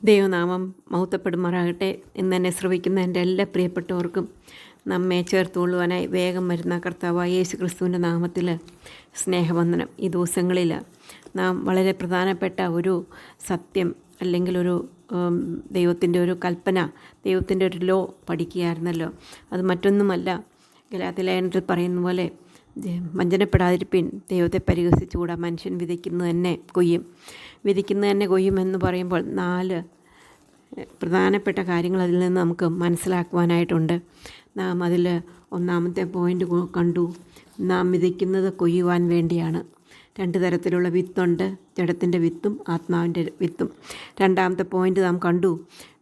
ദൈവനാമം മഹത്വപ്പെടുമാറാകട്ടെ. ഇന്ന് എന്നെ ശ്രവിക്കുന്ന എൻ്റെ എല്ലാ പ്രിയപ്പെട്ടവർക്കും നമ്മെ ചേർത്തുകൊള്ളുവാനായി വേഗം വരുന്ന കർത്താവായ യേശു ക്രിസ്തുവിൻ്റെ നാമത്തിൽ സ്നേഹവന്ദനം. ഈ ദിവസങ്ങളിൽ നാം വളരെ പ്രധാനപ്പെട്ട ഒരു സത്യം അല്ലെങ്കിൽ ഒരു ദൈവത്തിൻ്റെ ഒരു കൽപ്പന, ദൈവത്തിൻ്റെ ഒരു ലോ പഠിക്കുകയായിരുന്നല്ലോ. അത് മറ്റൊന്നുമല്ല, ഗലാത്യലേഖനത്തിൽ പറയുന്ന പോലെ വഞ്ചനപ്പെടാതിരിപ്പിൻ, ദൈവത്തെ പരിഹസിച്ചുകൂടാ, മനുഷ്യൻ വിതയ്ക്കുന്നത് തന്നെ കൊയ്യും എന്ന് പറയുമ്പോൾ 4 പ്രധാനപ്പെട്ട കാര്യങ്ങൾ അതിൽ നിന്ന് നമുക്ക് മനസ്സിലാക്കുവാനായിട്ടുണ്ട്. നാം അതിൽ ഒന്നാമത്തെ പോയിൻ്റ് കണ്ടു. നാം വിതയ്ക്കുന്നത് കൊയ്യുവാൻ വേണ്ടിയാണ്. 2 തരത്തിലുള്ള വിത്തുണ്ട്, ജഡത്തിൻ്റെ വിത്തും ആത്മാവിൻ്റെ വിത്തും. 2ാമത്തെ പോയിൻ്റ് നാം കണ്ടു,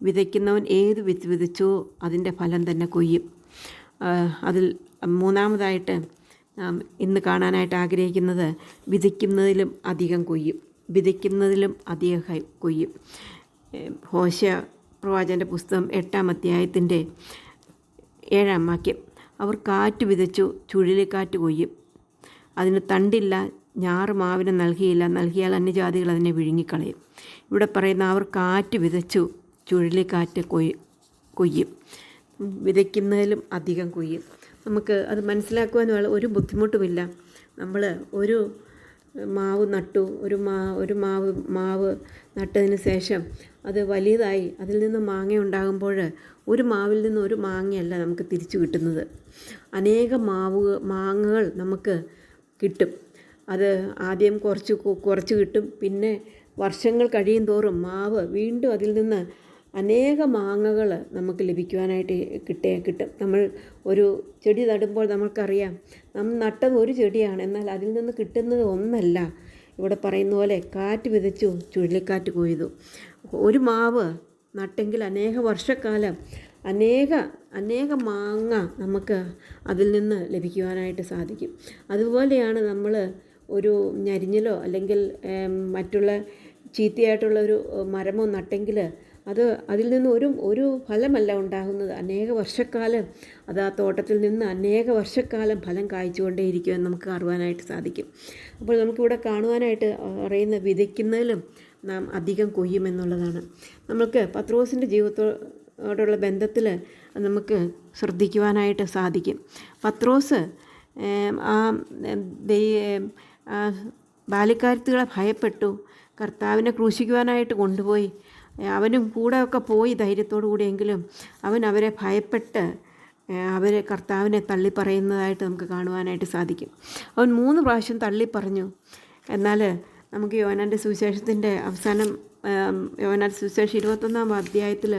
വിതയ്ക്കുന്നവൻ ഏത് വിത്ത് വിതച്ചോ അതിൻ്റെ ഫലം തന്നെ കൊയ്യും. അതിൽ 3ാമതായിട്ട് നാം ഇന്ന് കാണാനായിട്ട് ആഗ്രഹിക്കുന്നത് വിതയ്ക്കുന്നതിലും അധികം കൊയ്യും. ഹോശേയ പ്രവാചകൻ്റെ പുസ്തകം 8ാം അധ്യായത്തിൻ്റെ 7ാം വാക്യം, അവർ കാറ്റ് വിതച്ചു, ചുഴലിക്കാറ്റ് കൊയ്യും. അതിന് തണ്ടില്ല, ഞാറ് മാവിന് നൽകിയാൽ അന്യജാതികൾ അതിനെ വിഴുങ്ങിക്കളയും. ഇവിടെ പറയുന്ന അവർ കാറ്റ് വിതച്ചു, ചുഴലിക്കാറ്റ് കൊയ്യും. വിതയ്ക്കുന്നതിലും അധികം കൊയ്യും. നമുക്ക് അത് മനസ്സിലാക്കുവാനുള്ള ഒരു ബുദ്ധിമുട്ടുമില്ല. നമ്മൾ ഒരു മാവ് നട്ടു, ഒരു മാവ് നട്ടതിന് ശേഷം അത് വലുതായി അതിൽ നിന്ന് മാങ്ങ ഉണ്ടാകുമ്പോൾ ഒരു മാവിൽ നിന്ന് ഒരു മാങ്ങയല്ല നമുക്ക് തിരിച്ചു കിട്ടുന്നത്. അനേകം മാങ്ങകൾ നമുക്ക് കിട്ടും. അത് ആദ്യം കുറച്ച് കിട്ടും, പിന്നെ വർഷങ്ങൾ കഴിയും തോറും മാവ് വീണ്ടും അതിൽ നിന്ന് അനേക മാങ്ങകൾ നമുക്ക് ലഭിക്കുവാനായിട്ട് കിട്ടും. നമ്മൾ ഒരു ചെടി നടുമ്പോൾ നമുക്കറിയാം, നമ്മൾ നട്ടത് ഒരു ചെടിയാണ്, എന്നാൽ അതിൽ നിന്ന് കിട്ടുന്നത് ഒന്നല്ല. ഇവിടെ പറയുന്ന പോലെ കാറ്റ് വിതച്ചു, ചുഴലിക്കാറ്റ് കൊയ്തു. ഒരു മാവ് നട്ടെങ്കിൽ അനേക വർഷക്കാലം അനേക മാങ്ങ നമുക്ക് അതിൽ നിന്ന് ലഭിക്കുവാനായിട്ട് സാധിക്കും. അതുപോലെയാണ് നമ്മൾ ഒരു ഞരിഞ്ഞിലോ അല്ലെങ്കിൽ മറ്റുള്ള ചീത്തയായിട്ടുള്ള ഒരു മരമോ നട്ടെങ്കിൽ അതിൽ നിന്ന് ഒരു ഫലമല്ല ഉണ്ടാകുന്നത്. അനേക വർഷക്കാലം അത് ആ തോട്ടത്തിൽ നിന്ന് അനേക വർഷക്കാലം ഫലം കായ്ച്ചുകൊണ്ടേയിരിക്കുമെന്ന് നമുക്ക് അറിയാനായിട്ട് സാധിക്കും. അപ്പോൾ നമുക്കിവിടെ കാണുവാനായിട്ട് അറിയുന്ന വിതയ്ക്കുന്നതിലും നാം അധികം കൊയ്യുമെന്നുള്ളതാണ്. നമുക്ക് പത്രോസിൻ്റെ ജീവിതത്തോടുള്ള ബന്ധത്തിൽ നമുക്ക് ശ്രദ്ധിക്കുവാനായിട്ട് സാധിക്കും. പത്രോസ് ബാല്യക്കാരത്തികളെ ഭയപ്പെട്ടു, കർത്താവിനെ ക്രൂശിക്കുവാനായിട്ട് കൊണ്ടുപോയി. അവനും കൂടെയൊക്കെ പോയി ധൈര്യത്തോടു കൂടിയെങ്കിലും അവരെ ഭയപ്പെട്ട് അവരെ കർത്താവിനെ തള്ളിപ്പറയുന്നതായിട്ട് നമുക്ക് കാണുവാനായിട്ട് സാധിക്കും. അവൻ 3 പ്രാവശ്യം തള്ളിപ്പറഞ്ഞു. എന്നാൽ നമുക്ക് യോഹന്നാൻ്റെ സുവിശേഷത്തിൻ്റെ അവസാനം, യോഹന്നാൻ്റെ സുവിശേഷം 21ാം അധ്യായത്തിൽ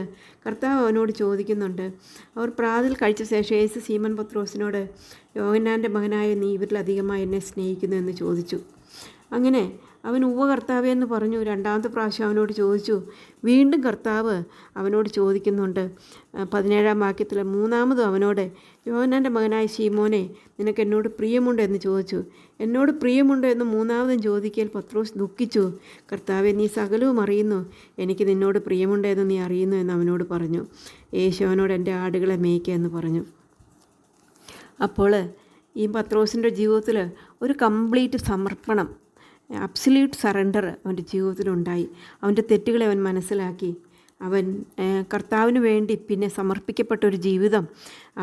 കർത്താവ് അവനോട് ചോദിക്കുന്നുണ്ട്. അവർ പ്രാതൽ കഴിച്ച ശേഷം യേശു സീമോൻ പത്രോസിനോട്, യോഹന്നാൻ്റെ മകനായ നീ ഇവരിലധികമായി എന്നെ സ്നേഹിക്കുന്നു എന്ന് ചോദിച്ചു. അങ്ങനെ അവൻ കർത്താവേ എന്ന് പറഞ്ഞു. 2ാമത്തെ പ്രാവശ്യം അവനോട് ചോദിച്ചു. വീണ്ടും കർത്താവ് അവനോട് ചോദിക്കുന്നുണ്ട്. 17ാം വാക്യത്തിൽ 3ാമതും അവനോട്, യോഹന്നാൻ്റെ മകനായ ശീമോനെ, നിനക്ക് എന്നോട് പ്രിയമുണ്ടോ എന്ന് ചോദിച്ചു. എന്നോട് പ്രിയമുണ്ടോ എന്ന് 3ാമതും ചോദിക്കൽ പത്രോസ് ദുഃഖിച്ചു. കർത്താവേ, നീ സകലവും അറിയുന്നു, എനിക്ക് നിന്നോട് പ്രിയമുണ്ടോ എന്ന് നീ അറിയുന്നു എന്ന് അവനോട് പറഞ്ഞു. യേശു അവനോട്, എൻ്റെ ആടുകളെ മേയ്ക്കുക എന്ന് പറഞ്ഞു. അപ്പോൾ ഈ പത്രോസിൻ്റെ ജീവിതത്തിൽ ഒരു കംപ്ലീറ്റ് സമർപ്പണം, അബ്സല്യൂട്ട് സറണ്ടർ അവൻ്റെ ജീവിതത്തിലുണ്ടായി. അവൻ്റെ തെറ്റുകളെ അവൻ മനസ്സിലാക്കി. അവൻ കർത്താവിന് വേണ്ടി പിന്നെ സമർപ്പിക്കപ്പെട്ട ഒരു ജീവിതം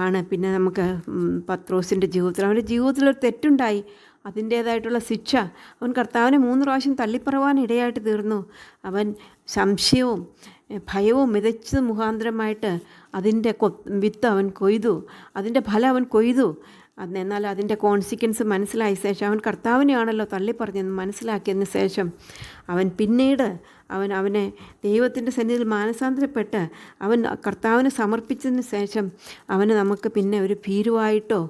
ആണ് പിന്നെ നമുക്ക് പത്രോസിൻ്റെ ജീവിതത്തിൽ. അവൻ്റെ ജീവിതത്തിലൊരു തെറ്റുണ്ടായി, അതിൻ്റേതായിട്ടുള്ള ശിക്ഷ. അവൻ കർത്താവിനെ 3 പ്രാവശ്യം തള്ളിപ്പറവാൻ ഇടയായിട്ട് തീർന്നു. അവൻ സംശയവും ഭയവും വിതച്ചത് മുഖാന്തരമായിട്ട് അതിൻ്റെ വിത്ത് അവൻ കൊയ്തു, അതിൻ്റെ ഫലം അവൻ കൊയ്തു. എന്നാൽ അതിൻ്റെ കോൺസിക്വൻസ് മനസ്സിലായ ശേഷം അവൻ കർത്താവിനെയാണല്ലോ തള്ളിപ്പറഞ്ഞെന്ന് മനസ്സിലാക്കിയതിന് ശേഷം അവൻ പിന്നീട് അവനെ ദൈവത്തിൻ്റെ സന്നിധിയിൽ മാനസാന്തരപ്പെട്ട് അവൻ കർത്താവിന് സമർപ്പിച്ചതിന് ശേഷം അവന് നമുക്ക് പിന്നെ ഒരു ഭീരുവായിട്ടോ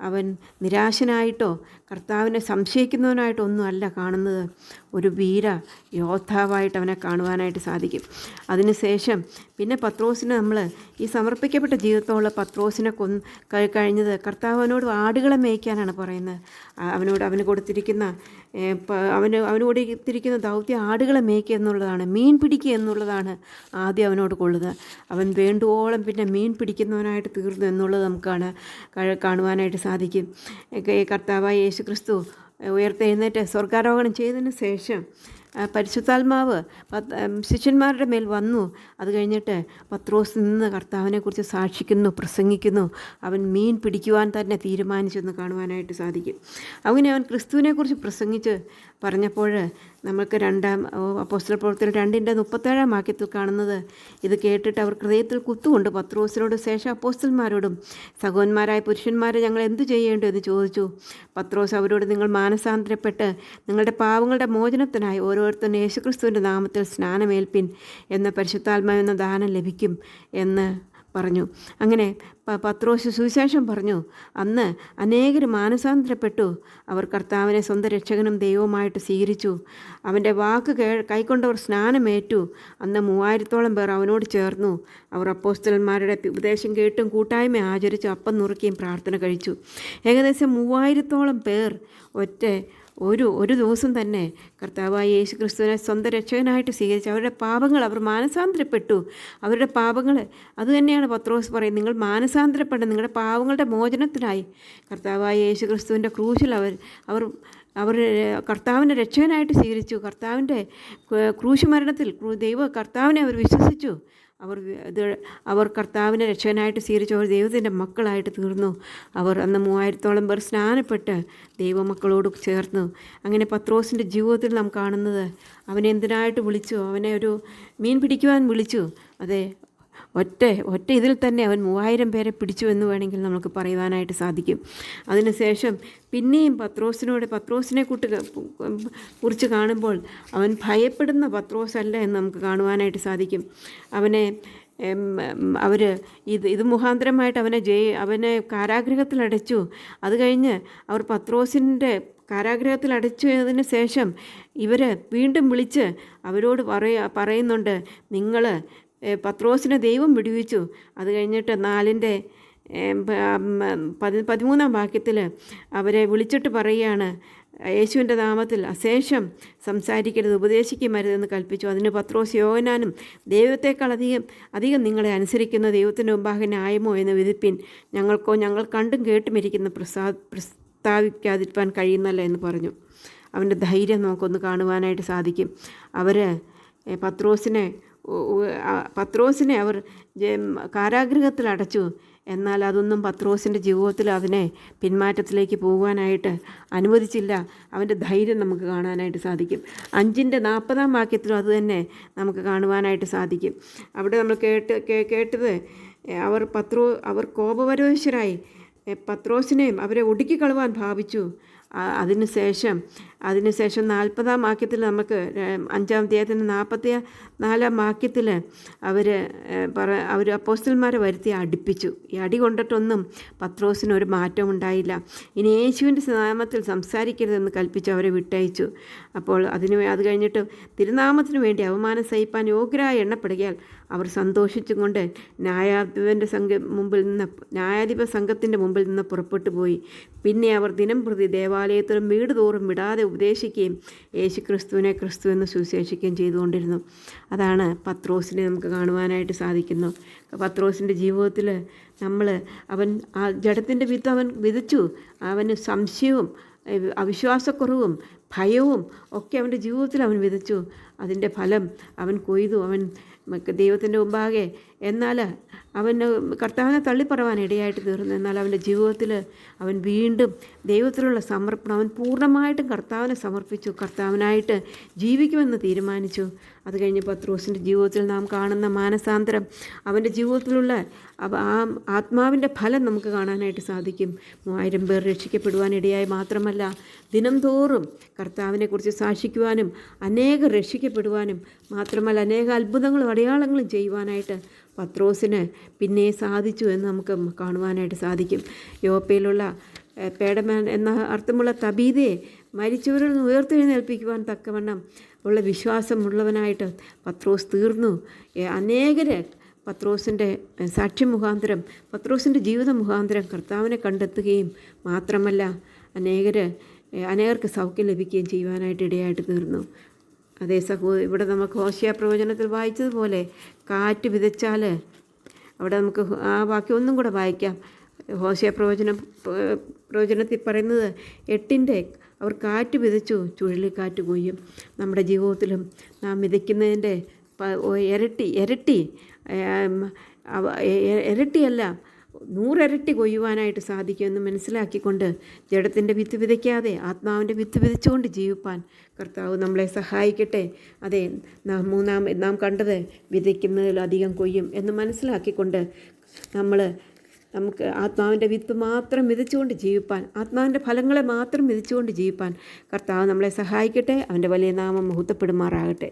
അവൻ നിരാശനായിട്ടോ കർത്താവിനെ സംശയിക്കുന്നവനായിട്ടോ ഒന്നും അല്ല കാണുന്നത്. ഒരു വീര യോദ്ധാവായിട്ട് അവനെ കാണുവാനായിട്ട് സാധിക്കും. അതിനുശേഷം പിന്നെ പത്രോസിനെ നമ്മൾ ഈ സമർപ്പിക്കപ്പെട്ട ജീവിതത്തോളം പത്രോസിനെ കഴിഞ്ഞത് കർത്താവ് അവനോട് ആടുകളെ മേയ്ക്കാനാണ് പറയുന്നത്. അവന് കൊടുത്തിരിക്കുന്ന ദൗത്യം ആടുകളെ മേയ്ക്കുക എന്നുള്ളതാണ്, മീൻ പിടിക്കുക എന്നുള്ളതാണ് ആദ്യം അവനോട് കൊള്ളുന്നത്. അവൻ വേണ്ടുവോളം പിന്നെ മീൻ പിടിക്കുന്നവനായിട്ട് തീർന്നു എന്നുള്ളത് നമുക്കാണ് കാണുവാനായിട്ട് സാധിക്കും. കർത്താവായ യേശു ക്രിസ്തു ഉയർത്തെഴുന്നേറ്റ് സ്വർഗാരോഹണം ചെയ്തതിന് ശേഷം പരിശുദ്ധാത്മാവ് ശിഷ്യന്മാരുടെ മേൽ വന്നു. അത് കഴിഞ്ഞിട്ട് പത്രോസ് നിന്ന് കർത്താവിനെക്കുറിച്ച് സാക്ഷിക്കുന്നു, പ്രസംഗിക്കുന്നു. അവൻ മീൻ പിടിക്കുവാൻ തന്നെ തീരുമാനിച്ചെന്ന് കാണുവാനായിട്ട് സാധിക്കും. അങ്ങനെ അവൻ ക്രിസ്തുവിനെക്കുറിച്ച് പ്രസംഗിച്ച് പറഞ്ഞപ്പോൾ നമുക്ക് അപ്പോസ്തല പ്രവൃത്തികൾ 2:37 വാക്യത്തിൽ കാണുന്നത്, ഇത് കേട്ടിട്ട് അവർ ഹൃദയത്തിൽ കുത്തുകൊണ്ട് പത്രോസിനോട് ശേഷം അപ്പോസ്തലന്മാരോടും, സഹോദരന്മാരായ പുരുഷന്മാരെ, ഞങ്ങൾ എന്തു ചെയ്യേണ്ടു എന്ന് ചോദിച്ചു. പത്രോസ് അവരോട്, നിങ്ങൾ മാനസാന്തരപ്പെട്ട് നിങ്ങളുടെ പാവങ്ങളുടെ മോചനത്തിനായി ഓരോരുത്തരും യേശുക്രിസ്തുവിൻ്റെ നാമത്തിൽ സ്നാനമേൽപ്പിൻ, എന്ന പരിശുദ്ധാത്മാവെന്ന ദാനം ലഭിക്കും എന്ന് പറഞ്ഞു. അങ്ങനെ പത്രോസ് സുവിശേഷം പറഞ്ഞു. അന്ന് അനേകർ മാനസാന്തരപ്പെട്ടു. അവർ കർത്താവിനെ സ്വന്തം രക്ഷകനും ദൈവവുമായിട്ട് സ്വീകരിച്ചു. അവൻ്റെ വാക്ക് കൈക്കൊണ്ടവർ സ്നാനമേറ്റു. അന്ന് 3000-ഓളം പേർ അവനോട് ചേർന്നു. അവർ അപ്പോസ്തലന്മാരുടെ ഉപദേശം കേട്ടും കൂട്ടായ്മ ആചരിച്ചു അപ്പം നുറുക്കിയും പ്രാർത്ഥന കഴിച്ചു. ഏകദേശം 3000-ഓളം പേർ ഒരു ദിവസം തന്നെ കർത്താവായ യേശു ക്രിസ്തുവിനെ സ്വന്തം രക്ഷകനായിട്ട് സ്വീകരിച്ച് അവരുടെ പാപങ്ങൾ അവർ മാനസാന്തരപ്പെട്ടു. അവരുടെ പാപങ്ങൾ അതുതന്നെയാണ് പത്രോസ് പറയും, നിങ്ങൾ മാനസാന്തരപ്പെട്ട് നിങ്ങളുടെ പാപങ്ങളുടെ മോചനത്തിനായി കർത്താവായ യേശു ക്രിസ്തുവിൻ്റെ ക്രൂശിൽ അവർ കർത്താവിനെ രക്ഷകനായിട്ട് സ്വീകരിച്ചു. കർത്താവിൻ്റെ ക്രൂശ് മരണത്തിൽ കർത്താവിനെ അവർ വിശ്വസിച്ചു. അവർ കർത്താവിനെ രക്ഷകനായിട്ട് സ്വീകരിച്ചു. അവർ ദൈവത്തിൻ്റെ മക്കളായിട്ട് തീർന്നു. അവർ അന്ന് 3000-ഓളം പേർ സ്നാനപ്പെട്ട് ദൈവമക്കളോട് ചേർന്നു. അങ്ങനെ പത്രോസിൻ്റെ ജീവിതത്തിൽ നാം കാണുന്നത്, അവനെ എന്തിനായിട്ട് വിളിച്ചു? അവനെ ഒരു മീൻ പിടിക്കുവാൻ വിളിച്ചു. അതെ, ഒറ്റ ഇതിൽ തന്നെ അവൻ 3000 പേരെ പിടിച്ചു എന്ന് വേണമെങ്കിൽ നമുക്ക് പറയുവാനായിട്ട് സാധിക്കും. അതിനുശേഷം പിന്നെയും പത്രോസിനെ കുറിച്ച് കാണുമ്പോൾ അവൻ ഭയപ്പെടുന്ന പത്രോസല്ല എന്ന് നമുക്ക് കാണുവാനായിട്ട് സാധിക്കും. ഇത് മുഖാന്തരമായിട്ട് അവനെ കാരാഗൃഹത്തിലടച്ചു. അത് കഴിഞ്ഞ് അവർ പത്രോസിൻ്റെ കാരാഗൃഹത്തിൽ അടച്ചതിന് ശേഷം ഇവരെ വീണ്ടും വിളിച്ച് അവരോട് പറയുന്നുണ്ട്, നിങ്ങൾ പത്രോസിനെ ദൈവം വിടുവിച്ചു. അത് കഴിഞ്ഞിട്ട് 4:13 വാക്യത്തിൽ അവരെ വിളിച്ചിട്ട് പറയുകയാണ്, യേശുവിൻ്റെ നാമത്തിൽ അശേഷം സംസാരിക്കരുത്, ഉപദേശിക്കുമരുതെന്ന് കൽപ്പിച്ചു. അതിന് പത്രോസ്, യോഹന്നാനും, ദൈവത്തെക്കാൾ അധികം നിങ്ങളെ അനുസരിക്കുന്ന ദൈവത്തിൻ്റെ മുമ്പാകെ ന്യായമോ എന്ന് വിധിപ്പിൻ. ഞങ്ങൾ കണ്ടും കേട്ടുമിരിക്കുന്ന പ്രസ്താവിക്കാതിരിക്കാൻ കഴിയുന്നല്ല എന്ന് പറഞ്ഞു. അവൻ്റെ ധൈര്യം നമുക്കൊന്ന് കാണുവാനായിട്ട് സാധിക്കും. പത്രോസിനെ അവർ കാരാഗൃഹത്തിൽ അടച്ചു. എന്നാൽ അതൊന്നും പത്രോസിൻ്റെ ജീവിതത്തിൽ അവനെ പിന്മാറ്റത്തിലേക്ക് പോകുവാനായിട്ട് അനുവദിച്ചില്ല. അവൻ്റെ ധൈര്യം നമുക്ക് കാണാനായിട്ട് സാധിക്കും. 5:40 വാക്യത്തിലും അതുതന്നെ നമുക്ക് കാണുവാനായിട്ട് സാധിക്കും. അവിടെ നമ്മൾ കേട്ടത് അവർ കോപപരവശരായി പത്രോസിനെയും അവരെ ഒടുക്കിക്കളവാൻ ഭാവിച്ചു. അതിനുശേഷം 40 വാക്യത്തിൽ നമുക്ക് 5-ാം അധ്യായത്തിൻ്റെ 44 വാക്യത്തിൽ അവർ അപ്പോസ്തലന്മാരെ വരുത്തി അടിപ്പിച്ചു. ഈ അടി കൊണ്ടിട്ടൊന്നും പത്രോസിന് ഒരു മാറ്റവും ഉണ്ടായില്ല. ഇനി യേശുവിൻ്റെ നാമത്തിൽ സംസാരിക്കരുതെന്ന് കൽപ്പിച്ച് അവരെ വിട്ടയച്ചു. അപ്പോൾ അത് കഴിഞ്ഞിട്ട് തിരുനാമത്തിന് വേണ്ടി അവമാനം സഹിപ്പാൻ യോഗ്യരായി എണ്ണപ്പെടുകയാൽ അവർ സന്തോഷിച്ചുകൊണ്ട് ന്യായാധിപ സംഘത്തിൻ്റെ മുമ്പിൽ നിന്ന് പുറപ്പെട്ടു പോയി. പിന്നെ അവർ ദിനംപ്രതി ദേവാലയത്തിലും വീട് തോറും വിടാതെ ഉപദേശിക്കുകയും യേശുക്രിസ്തുവിനെ ക്രിസ്തു എന്ന് സുവിശേഷിക്കുകയും ചെയ്തുകൊണ്ടിരുന്നു. അതാണ് പത്രോസിനെ നമുക്ക് കാണുവാനായിട്ട് സാധിക്കുന്നു. പത്രോസിൻ്റെ ജീവിതത്തിൽ അവൻ ആ ജഡത്തിൻ്റെ വിത്ത് അവൻ വിതച്ചു. അവന് സംശയവും അവിശ്വാസക്കുറവും ഭയവും ഒക്കെ അവൻ്റെ ജീവിതത്തിൽ അവൻ വിതച്ചു. അതിൻ്റെ ഫലം അവൻ കൊയ്തു. അവൻ ദൈവത്തിൻ്റെ മുമ്പാകെ എന്നാൽ അവന് കർത്താവിനെ തള്ളിപ്പറവാൻ ഇടയായിട്ട് തീർന്നു. എന്നാൽ അവൻ്റെ ജീവിതത്തിൽ അവൻ വീണ്ടും ദൈവത്തിലുള്ള സമർപ്പണം, അവൻ പൂർണ്ണമായിട്ടും കർത്താവിനെ സമർപ്പിച്ചു, കർത്താവിനായിട്ട് ജീവിക്കുമെന്ന് തീരുമാനിച്ചു. അത് കഴിഞ്ഞ് പത്രോസിൻ്റെ ജീവിതത്തിൽ നാം കാണുന്ന മാനസാന്തരം, അവൻ്റെ ജീവിതത്തിലുള്ള ആ ആത്മാവിൻ്റെ ഫലം നമുക്ക് കാണാനായിട്ട് സാധിക്കും. 3000 പേർ രക്ഷിക്കപ്പെടുവാനിടയായി മാത്രമല്ല, ദിനം തോറും കർത്താവിനെക്കുറിച്ച് സാക്ഷിക്കുവാനും അനേകം രക്ഷിക്കപ്പെടുവാനും മാത്രമല്ല അനേക അത്ഭുതങ്ങളും അടയാളങ്ങളും ചെയ്യുവാനായിട്ട് പത്രോസിന് പിന്നെ സാധിച്ചു എന്ന് നമുക്ക് കാണുവാനായിട്ട് സാധിക്കും. യോപ്പയിലുള്ള പേടമാൻ എന്ന അർത്ഥമുള്ള തബീതയെ മരിച്ചവരിൽ നിന്ന് ഉയർത്തെഴുന്നേൽപ്പിക്കുവാൻ തക്കവണ്ണം ഉള്ള വിശ്വാസമുള്ളവനായിട്ട് പത്രോസ് തീർന്നു. അനേകരെ പത്രോസിൻ്റെ സാക്ഷ്യം മുഖാന്തരം, പത്രോസിൻ്റെ ജീവിത മുഖാന്തരം കർത്താവിനെ കണ്ടെത്തുകയും മാത്രമല്ല അനേകർക്ക് സൗഖ്യം ലഭിക്കുകയും ചെയ്യുവാനായിട്ട് ഇടയായിട്ട് തീർന്നു. അതേ ഇവിടെ നമുക്ക് ഹോശേയ പ്രവചനത്തിൽ വായിച്ചതുപോലെ കാറ്റ് വിതച്ചാൽ, അവിടെ നമുക്ക് ആ വാക്യം ഒന്നും കൂടെ വായിക്കാം. ഹോശേയ പ്രവചനത്തിൽ പറയുന്നത് 8ൻ്റെ അവർ കാറ്റ് വിതച്ചു, ചുഴലിക്കാറ്റ് കൊയ്യും. നമ്മുടെ ജീവിതത്തിലും നാം വിതയ്ക്കുന്നതിൻ്റെ ഇരട്ടി ഇരട്ടിയല്ല 100 ഇരട്ടി കൊയ്യുവാനായിട്ട് സാധിക്കുമെന്ന് മനസ്സിലാക്കിക്കൊണ്ട് ജഡത്തിൻ്റെ വിത്ത് വിതയ്ക്കാതെ ആത്മാവിൻ്റെ വിത്ത് വിതച്ചുകൊണ്ട് ജീവിപ്പാൻ കർത്താവ് നമ്മളെ സഹായിക്കട്ടെ. അതെ, നാം കണ്ടത് വിതയ്ക്കുന്നതിലധികം കൊയ്യും എന്ന് മനസ്സിലാക്കിക്കൊണ്ട് നമുക്ക് ആത്മാവിൻ്റെ വിത്ത് മാത്രം വിതച്ചുകൊണ്ട് ജീവിപ്പാൻ, ആത്മാവിൻ്റെ ഫലങ്ങളെ മാത്രം വിതച്ചുകൊണ്ട് ജീവിപ്പാൻ കർത്താവ് നമ്മളെ സഹായിക്കട്ടെ. അവൻ്റെ വലിയ നാമം മഹത്വപ്പെടുമാറാകട്ടെ.